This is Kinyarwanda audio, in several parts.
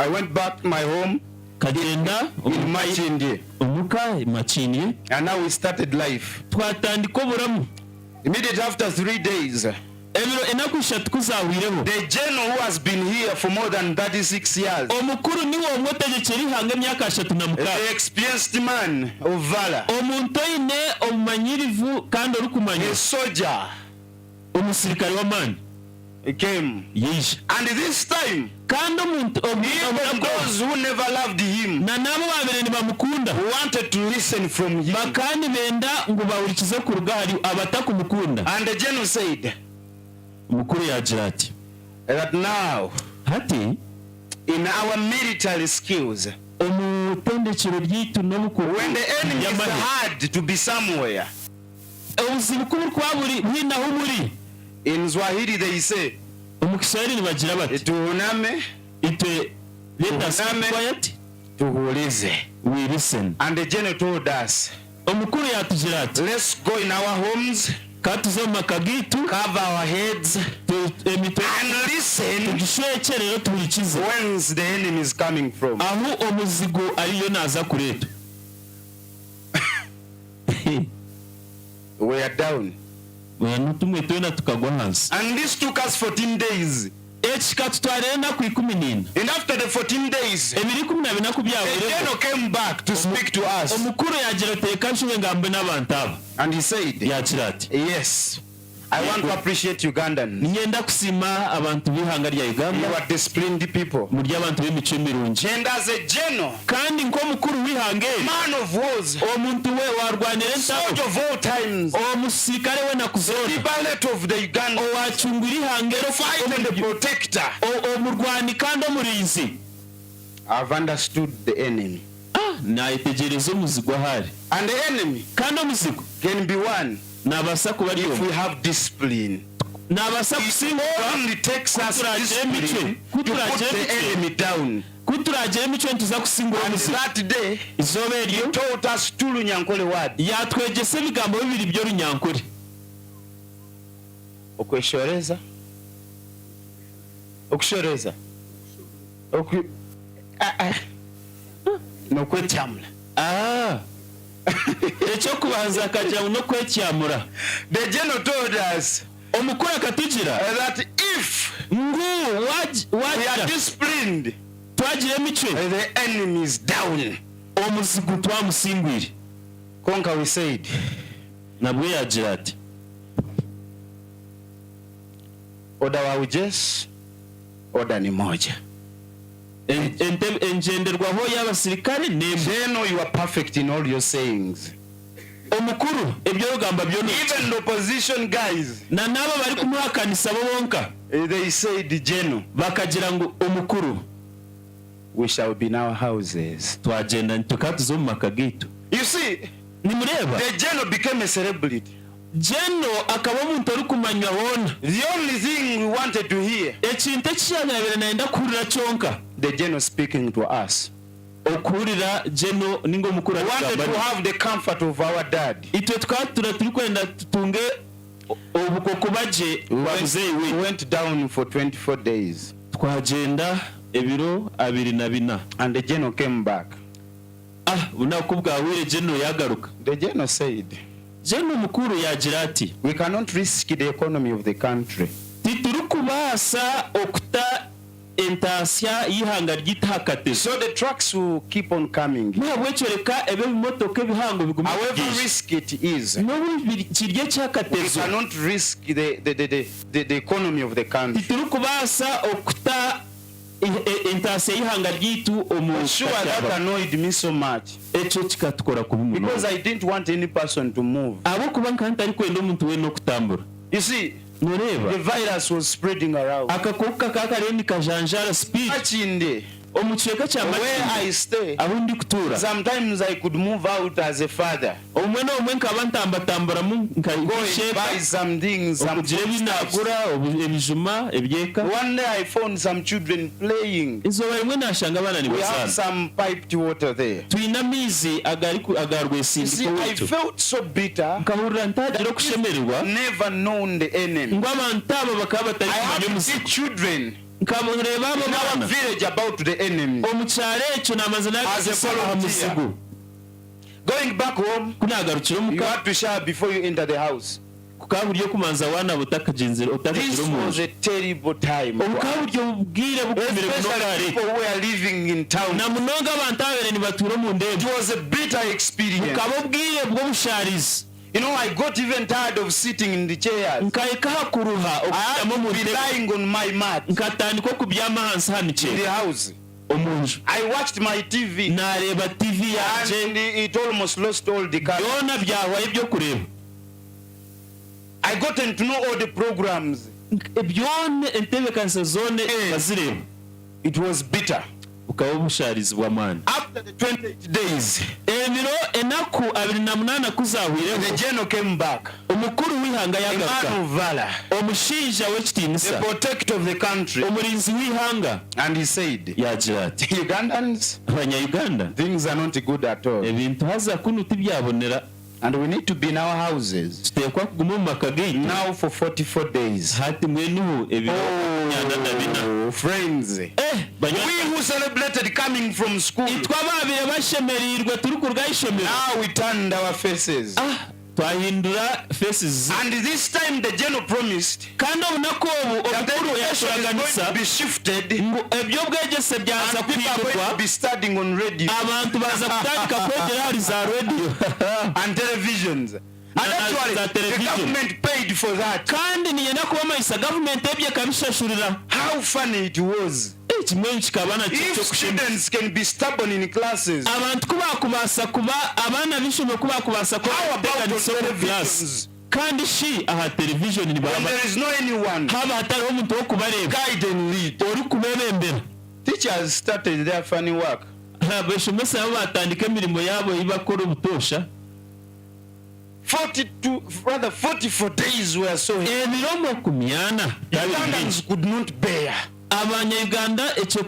I went back to my home kagenda in Machindi. umuka Machindi, And now we started life. twatandika oburamu. Immediately after 3 days, Ebiro enaku 3 kuzawireho. the general who has been here for more than 36 years, Omukuru niwe omwetegekeri hange emyaka 36. the experienced man of valor, Omuntu oyine obumanyirivu kandi orukumanya. a soldier, Omusirikare w'amaani came. yije. And this time, Kandi omuntu even those who never loved him na nabo babere nibamukunda wanted to listen from him. bakandi benda ngo bawurikize ku rugari abatakumukunda. And the general said Umukuru yagira ati that now, hati in our military skills, omutendekero ryitu n'obukungu when the enemy is hard to be somewhere, obuzibu kubu kwaburi bwinaho buri. in Swahili they say, Omukiswahili nibagira bati tuuname, itwe let us Tuuname. be quiet, tuhulize. we listen. And the general told us, Omukuru yatugira ati let's go in our homes, katuze mu maka gitu cover our heads, emitwe and listen tugishwekerero tuhikize whence the enemy is coming from. aho omuzigo ariyo naza kuretu. We are down. Wenu tumwe twena tukagwa hansi. And this took us 14 days. Ekikatutwara enaku 14. And after the 14 days, Ebiri 14 the byabere. general came back to speak to us. Omukuru yagira teka nshuwe ngambe n'abantu aba. And he said, Yagira ati yes, I want to appreciate Ugandans. ngenda kusima abantu b'ihanga rya You Uganda are disciplined people. muri abantu b'imico mirungi. And as a general, Kandi nk'omukuru w'ihanga man of wars, omuntu we warwanira sword entabo of all times, omusirikare we the nakuzona ballet of the Uganda, owacungura ihangero fight and the protector. omurwani kandi omurinzi. I've understood the enemy. Nayetegereza omuzigo ahari And the enemy kandi omuzigo can be won nabasa kuba if we ariyo have discipline. nabasa It kusimbuka only takes us Kuturagira discipline to put the enemy down. kuturagira emico nituza kusimbura And omuzigo. that day, Izooba he eryo taught us two Lunyankole words. yatwegesa ebigambo bibiri by'orunyankore. Okweshoreza. Okushoreza. Nokwetyamula. Ekyokubanza akajya no kwekyamura. The general told us Omukuru akatugira that if ngu we are wagira disciplined, twagira emico the enemy is down. omuzigo twamusingwire. Konka, we said, Nabwe yagira ati oda wa ujesi, oda ni moja. engenderwaho y'abasirikare nemu. General, you are perfect in all your sayings. Omukuru ebyorugamba byona Even the opposition guys, na nabo bari kumuhakanisa bo bonka they said, General, bakagira ngo omukuru we shall be in our houses. twagenda tukatuzo mu maka gitu. You see, Nimureba the general became a celebrity. Jeno akaba omuntu ori kumanywa hona. The only thing we wanted to hear, Ekintu ekishanyabere nayenda kuhurira kyonka the general speaking to us. okuhurira Jeno ningo omukuru We wanted to have the comfort of our dad. itwe twatura turi kwenda tutunge obukoko baje babuzeyi We we. went down for 24 days. Twagenda ebiro 24. And the general came back. Bunaku bwawire Jeno yagaruka. The general said, Jeno omukuru yagira ati we cannot risk the economy of the country. tituri kubaasa okuta entasya y'ihanga ry'itahakate. So the trucks will keep on coming. Muhabwekyereka ebe bimotoka ebihango biguma However kugisha. risky it is, N'obu kirye we kyakatezo cannot risk the economy of the country. tituri kubaasa okuta entasya y'ihanga ry'itu omu Sure, that annoyed me so much ekyo kikatukora kubi muno because I didn't want any person to move. ahabwokuba nka ntari kwenda omuntu weena okutambura. You see, Noreeba the virus was spreading around. akakoka kakariyo nikajanjara speed Achinde, omu kicweka kya where I Makindye stay, ahu ndi kutuura. sometimes I could move out as a father, Omwe n'omwe nkaba ntambatamburamu go and buy nkasheeka some things, some okugira foodstuffs. ebinagura ebijuma ebyeka. One day I found some children playing. Izooba rimwe nashanga abana We have nibazaana. some piped water there. Twine amaizi You agarwesindiko see, I witu. felt so bitter. Nkahurira ntagira okushemererwa Never known the enemy. ngu abantu abo bakaba I batari kumanya have to omuzigo. teach children nkamureba abo in our bana village about the enemy. omukyaro ekyo namaze nagisaba musigo Going back home, kunagarukira you muka have to shower before you enter the house. kukaburyo kumanza wana butakagenzera This was a terrible time. obukaburyo bubwire bukumire Especially people who are living in town. na munonga abantu abere ni batura mu ndege. It was a bitter experience. Bukabubwire bwo busharizi. You know, I got even tired of sitting in the chairs. Nkaika kuruha okujamo mu ndege. Lying on my mat. Nkatandika kubyama hansi hanice. In the house. Omunju. I watched my TV. Nareba TV yanje. And it almost lost all the color. Yona byawaye byo kureba. I gotten to know all the programs. Ebyone entebe kanse zone bazireba. It was bitter. Ukaba busharizi bwa man. After the 28 days, emiro enaku 28 kuzahwire the general came back. Omukuru wihanga yagaruka. Man of valor. Omushinja w'ekitinisa. The protector of the country. Omurinzi wihanga. And he said, yagira ati Ugandans, Abanya-Uganda, things are not good at all. Ebintu haza kuno tibyabonera. And we need to be in our houses tutekwa kuguma mu makagaitu now for 44 days. hati mwenu ebiro friends, we who celebrated coming from school, itwa babire bashemerirwe turi kurga ishomero. Now we turned our faces. Twahindura faces. And this time the general promised kandi obunako obu obukuru yashuraganisa be shifted. Ebyo bwegese byaza kwigirwa. Be studying on radio. Abantu baza kutandika kwegera hari za radio and televisions. And actually, the government paid for that. Kandi niyenda kuba mayisa government ebye kabishashurira. How funny it was. If students can be stubborn in classes, abantu kubakubasa kuba abana bishome kubakubasa ko televisions. Kandi shi aha television ni baba. There is no anyone. Haba hatari omuntu wo kubareba. Guide and lead. Ori kubebembera. Teachers started their funny work. Abashomesa abo batandika emirimo yabo ibakora ubutosha. 44 days were so emiromo kumyana Ugandans could not bear. Abanya-Uganda ekyo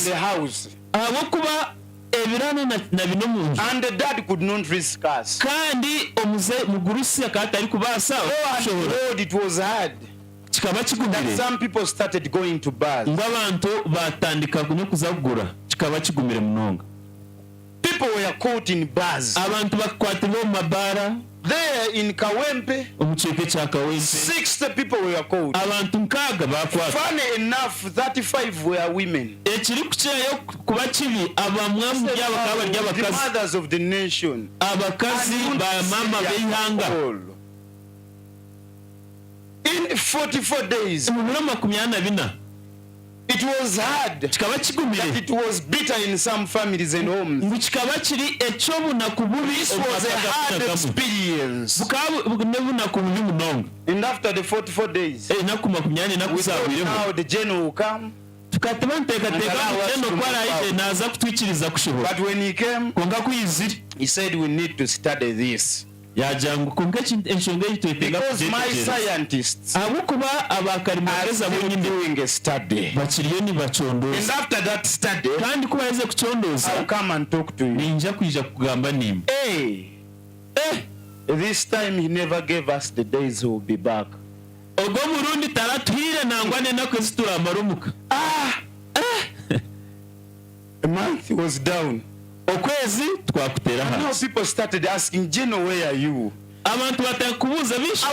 the house. Abo kuba ebirana na bino munju. And the dad could not risk us. Kandi omuze mugurusi akatari kubasa. Oh, it was hard. Kikaba kigumire. Some people started going to bars. Ngabantu batandika kunyo kuzagura. Kikaba kigumire munonga. People were caught in bars. Abantu bakwatibwa mu mabara. There in Kawempe, omucheke cha Kawempe 60 people were caught. Abantu nkaga bakwatwa. Funny enough, 35 were women. Ekiri kucyayo kuba kibi abamwamu by'abakaba ry'abakazi. The mothers of the nation. Abakazi ba mama b'ihanga. In 44 days. Mu 24 it was hard. That it was bitter in some families and homes. This was a hard experience. And after the 44 days, we thought now the general will come. But when he came, he said we need to study this. Because my scientists are doing a study. And after that study, I'll come and talk to you. Hey, this time he never gave us the days he will be back. A month was down. Now people started asking, Gino, where are you? Abantu batakubuza bisho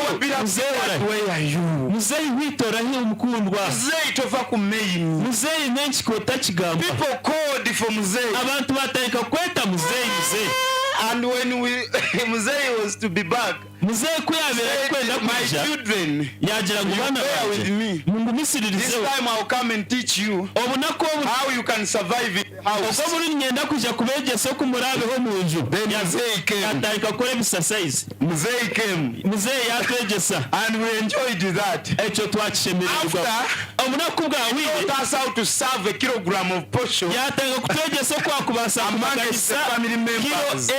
where are you? Muzeyi witora hi umukundwa. Muzeyi tova ku mail. Muzeyi menshi kota kigamba. People called for Muzeyi. Abantu batayika kweta Muzeyi. And when Muzeyi was to be back, Muzeyi kuyabera kwenda my children yagira ngo bana with me. This time I'll come and teach you how you can survive in the house. Then Muzeyi came. Muzeyi came. And we enjoyed that. After he taught us how to serve a kilogram of portion amongst the family members.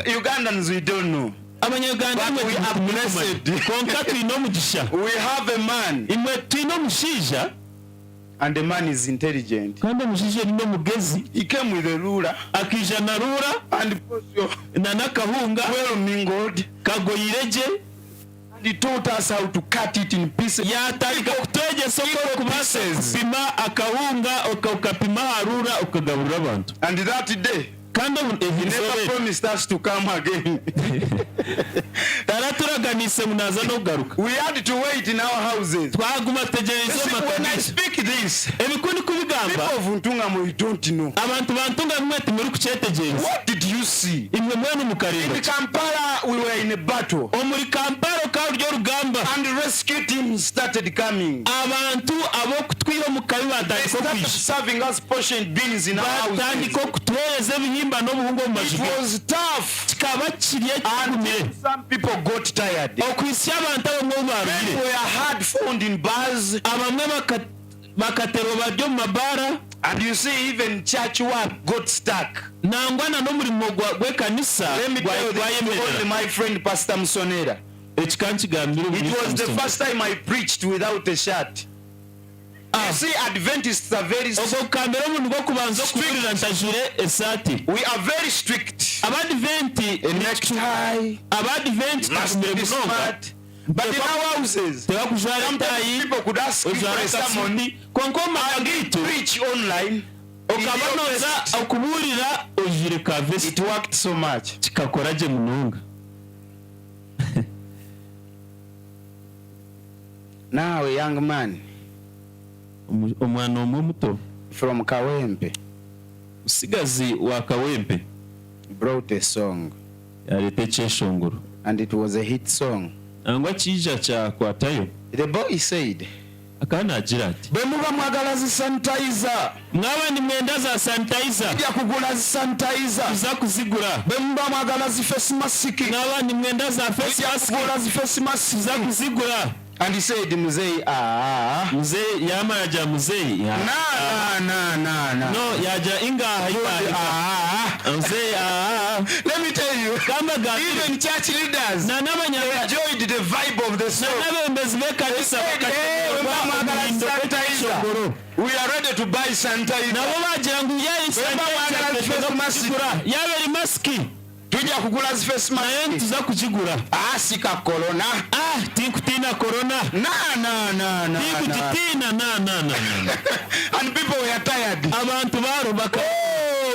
Ugandans, we don't know. But we are blessed. We have a man. And the man is intelligent. He came with a ruler. And well mingled. He taught us how to cut it in pieces. Yatandika kutwegesa uko kubasa kupima akawunga ukapima harura ukagaburira abantu. And that day, he never promised us to come again. We had to wait in our houses. When I speak this, people of Ntungamo, you don't know. What did you see? In Kampala, we were in a battle. And the rescue team started coming. They started serving us portion beans in our houses. It was tough. And some people got tired. People were hard found in bars. And you see, even church work got stuck. Let me tell you, only my friend Pastor Msonera. It was the first time I preached without a shirt. You see, Adventists are very strict. We are very strict. Necktie, must be smart. But in our houses, sometimes people could ask me for a sermon. I preach online. It worked so much. Now a young man from Kawempe brought a song, and it was a hit song. The boy said, bemuba mwagala zi sanitizer, mwawe ni mwenda za sanitizer, ya kugula zi sanitizer, za kuzigura. Bemuba mwagala zi face mask, mwawe ni mwenda za face mask, kugula zi face mask, za kuzigura. And he said, Muzei, Muzei, yama yaja Muzei. No. No, yaja inga Muzei, Let me tell you, even church leaders, they enjoyed the vibe of the song. We are ready to buy sanitizer. Tujja kugula zi face mask. Tuza kujigura. Sika corona. Tikutina corona. No. Tikutina na. And people were tired. Abantu barubaka.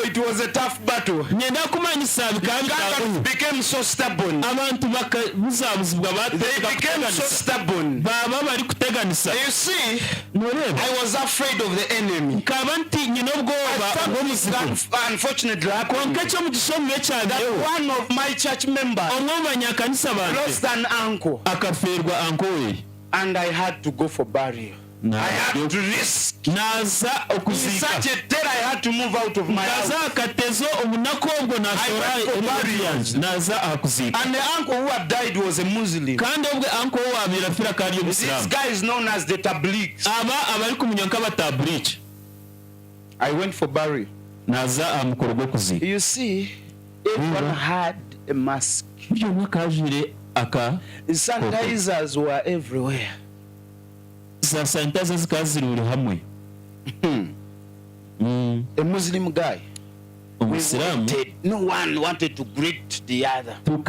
It was a tough battle. Nyenda kumanyisa Uganda became so stubborn. Abantu bakabuzabuzibwa They became so stubborn. Baba bari kuteganisa. You see, I was afraid of the enemy. Kabanti nyinobwoba unfortunately, that one of my church members lost an uncle. And I had to go for burial. I had to risk. In such a terror, I had to move out of my house. I went for burial. And the uncle who had died was a Muslim. This guy is known as the Tabligh. I went for burial. You see, everyone had a mask. Sanitizers were everywhere. A Muslim guy. No one wanted to greet the other. We are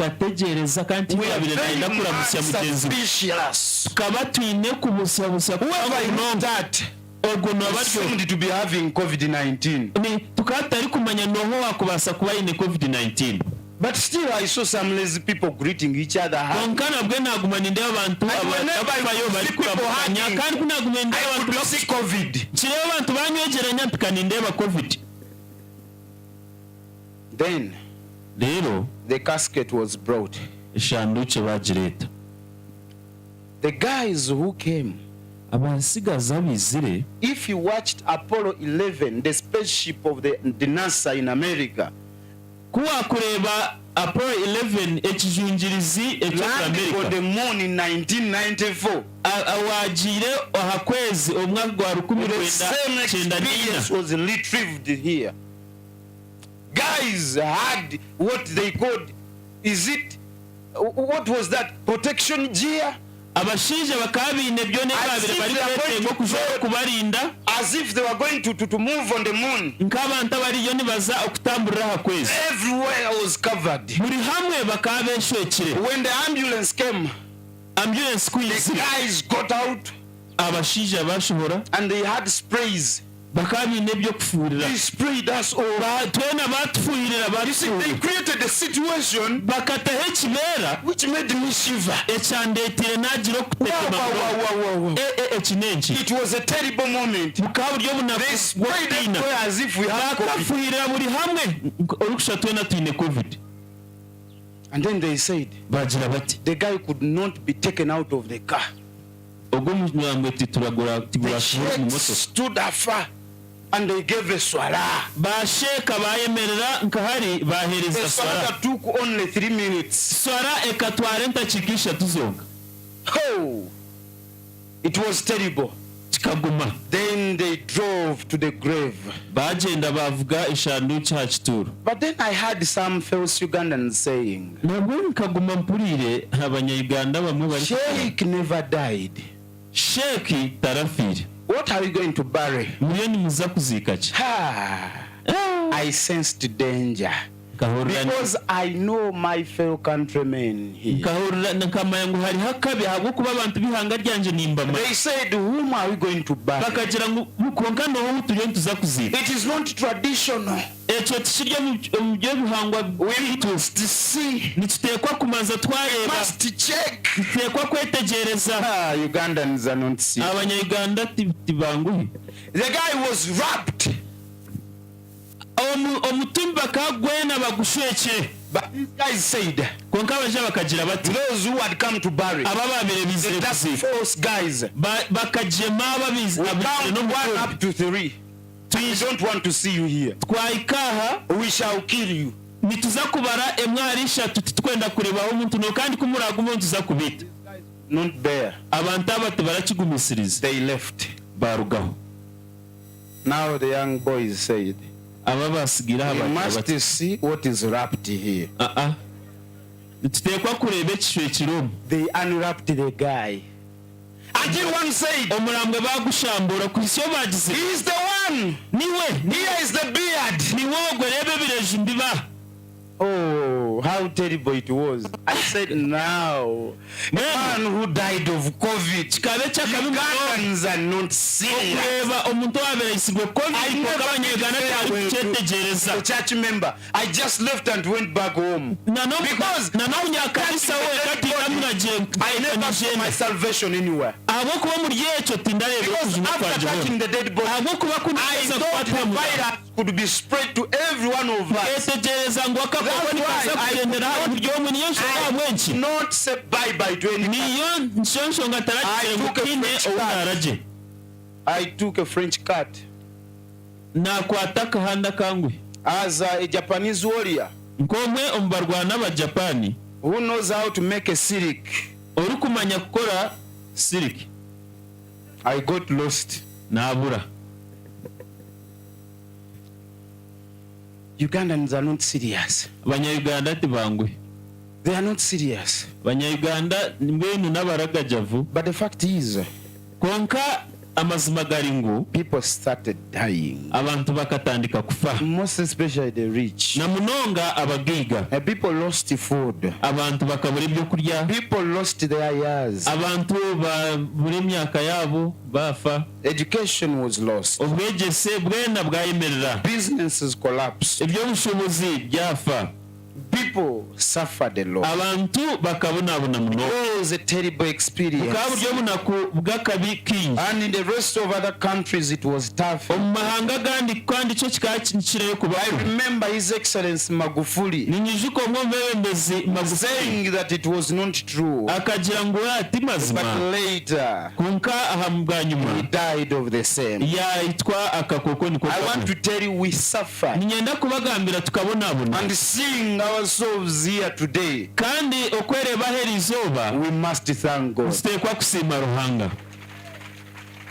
very suspicious. Whoever that assumed to be having COVID-19. But still, I saw some lazy people greeting each other. And whenever I would see COVID. Then, the casket was brought. The guys who came, if you watched Apollo 11, the spaceship of the NASA in America, Apollo 11 ekijunjirizi landed on the moon in 1994. The same experience was retrieved here. Guys had what they called, what was that, protection gear? As if they were going to move on the moon. Everywhere was covered. When the ambulance came, ambulance the guys got out abashija bashobora and they had sprays. bakabine byo kufurira They sprayed us all. twena batufuhirira You see, they created a situation bakataho ekibera which made me shiver. ekyandetire nagira okutekema ekinenki. It was a terrible moment. bukaba buryo They sprayed everywhere as if we had COVID. bakafuhirira buri hamwe olukusha twena tuyine covid. And then they said bagira bati the guy could not be taken out of the car. ubwo munyamwe tituragura The tigura mu sheikhs moto stood afar and they gave a swala. basheka bayemerera nkahari The bahereza swala swara that took only 3 minutes. swara ekatwara entakikisha tuzonga Oh, it was terrible. kikaguma. Then they drove to the grave. bagenda bavuga ishandu cya kituro. But then I heard some false Ugandans saying, nabwo nkaguma mpurire abanyayuganda bamwe bari Sheikh never died. sheki tarafire What are we going to bury? muriyo nimuza kuzika ki. I sensed danger Kahurira because I know my fellow countrymen here. nkamaya ngo hari hakabi habwo kuba abantu bihanga ryanje nimbama. They said, whom are we going to bury? bakagira ngo mukonga no turiyo tuza kuzika. It is not traditional. ekyo tikiryo mu byo bihangwa We must see. nitutekwa kumanza twareba Must check. tutekwa kwetegereza. Ugandans are not sick. abanyayuganda tibanguhe. The guy was wrapped. omutumba kagwena bagushweke. But these guys said, konka abaja bakagira bati those who had come to bury, aba babere bizire the task kuzika force guys, bakajema ababizi we abizire no count 1 mutumba. up to 3. We don't want to see you here. twayikaha We shall kill you. nituza kubara emwari eshatu titwenda kurebaho omuntu no kandi kumuraga umuntu tuza kubita. Not bear. abantu abati barakigumisiriza They left. barugaho. Now the young boys said, aba basigira we abati must see what is wrapped here. nitutekwa kureba ekishwe kiromu. They unwrapped the guy. Until one said, omurambwe bagushambura ku isyo bagize he is the one. niwe Here is the beard. niwe ogwo reba ebireju mbiba. Oh, how terrible it was. I said, now, a man who died of COVID, kikabe cyakabi Ugandans are not serious. okureba omuntu wabereyisigwe covid kuko abanyayuganda cyari kucyetegereza. The church member, I just left and went back home. Because nanonyakanisa we katinamuragiye I never saw my salvation anywhere. abo kuba muri yecho tindarebe Because ubuzima after kwanje touching the dead body, abo kuba I kuneza thought the kwata virus could be spread to every one of us. etegereza ngo akakoko nikaza kugendera buryo mu niyo shaka mwenshi Not say bye-bye to anyone. niyo nshonsho ngataragire mukine owaraje. I took a French cat nakwata kahanda kangwe as a Japanese warrior nkomwe ombarwana abajapani who knows how to make a sirik. uri kumanya gukora sirik. I got lost. nabura. Ugandans are not serious. abanyayuganda tibangwe. They are not serious. abanyayuganda mbenu n'abaragajavu. But the fact is, konka amazima gari ngo people started dying. abantu bakatandika kufa. Most especially the rich. na munonga abagiga. People lost food. abantu bakabura ibyo kurya. People lost their years. abantu buri myaka yabo bafa. Education was lost. ubwegese bwenda bwayemerera. Businesses collapsed. ibyo bushobozi byafa. People suffered a lot. abantu bakabonabona muno. It was a terrible experience. bwaburyo bunaku bwakabi kingi. And in the rest of other countries it was tough. omahanga kandi cyo kikakireye kuba. I remember His Excellency Magufuli ninyijuko mwembezi Magufuli saying that it was not true. akagira ngo ati mazima. But later kunka ahamuganyuma he died of the same. yaitwa akakoko niko. I want to tell you we suffer. ninyenda kubagambira tukabonabona. And seeing ourselves here today, kandi okwereba herizoba we must thank God. usitekwa kusima ruhanga.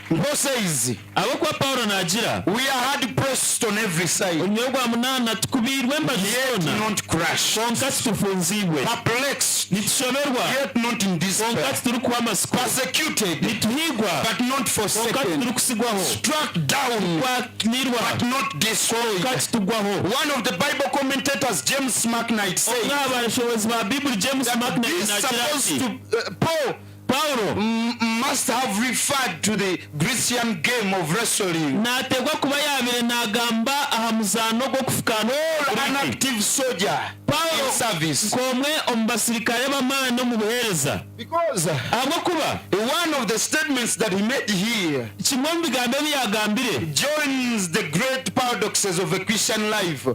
Who says abo kwa Paulo nagira we are hard pressed on every side, onyogwa munana tukubirwe yet mbazona not crushed, konka tufunziwe perplexed, nitushoberwa yet not in konka despair, turi kuba masiku persecuted, nituhigwa but not konka forsaken, turi kusigwaho struck down, twanirwa but not destroyed. konka tutugwaho. One of the Bible commentators, James McKnight, said abashobozi ba Bible James that McKnight this nagira supposed ati to Paul Paulo must have referred to the Grecian game of wrestling. nategwa kuba yabire nagamba ahamuzano go kufukana An active soldier in service. komwe ombasirikare b'amano mu buhereza Because ahubwo kuba one of the statements that he made here kimwe mu bigambo byagambire joins the great paradoxes of a Christian life.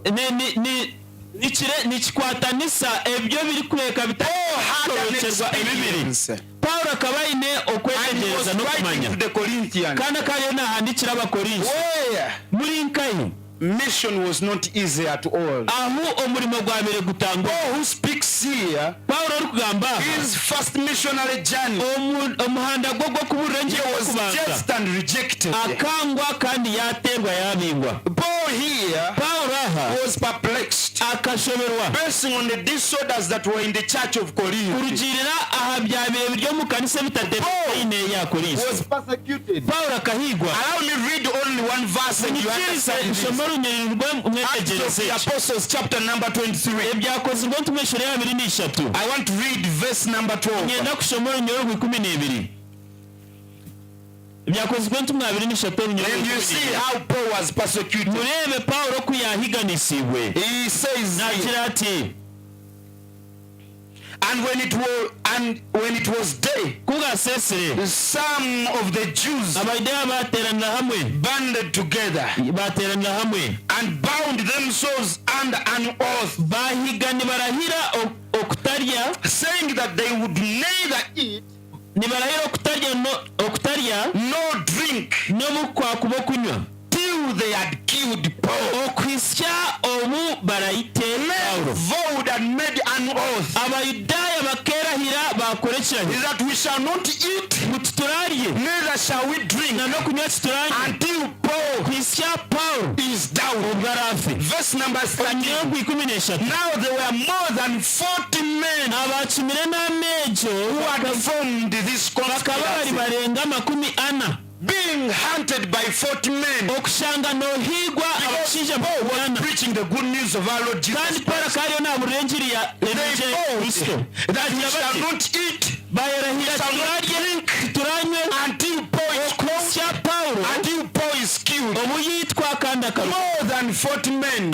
nikikwatanisa ebyo biri kureka bitorokerwa ebibiri. Paulo akaba ine okwetegereza no kumanya kandi akaba nahandikira abakorinto muri nkayi. Mission was not easy at all. aho umurimo gwabere gutangwa. Paul who speaks here his first missionary journey omuhanda gwo kuburengera was just and rejected. akangwa kandi yaterwa yabingwa. Paul here was perplexed akashoberwa basing on the disorders that were in the church of Corinth. kurugirira aha byabere byo mu kanisa bitadepine ya Korinto. Was persecuted. Paulo akahigwa. Allow me read only one verse and you understand this. Acts of the Apostles chapter number 23. I want to read verse number 12. And you see how Paul was persecuted. He says here, and when it was day, some of the Jews banded together and bound themselves under an oath, saying that they would neither eat nor drink till they had killed Paul. Men vowed and made an oath that we shall not eat, neither shall we drink until Paul is down. Verse number 13. Now there were more than 40 men who had formed this conspiracy, being hunted by 40 men, because Paul was preaching the good news of our Lord Jesus Christ. They boasted that we shall not eat, we shall not drink until Paul is killed. More than 40 men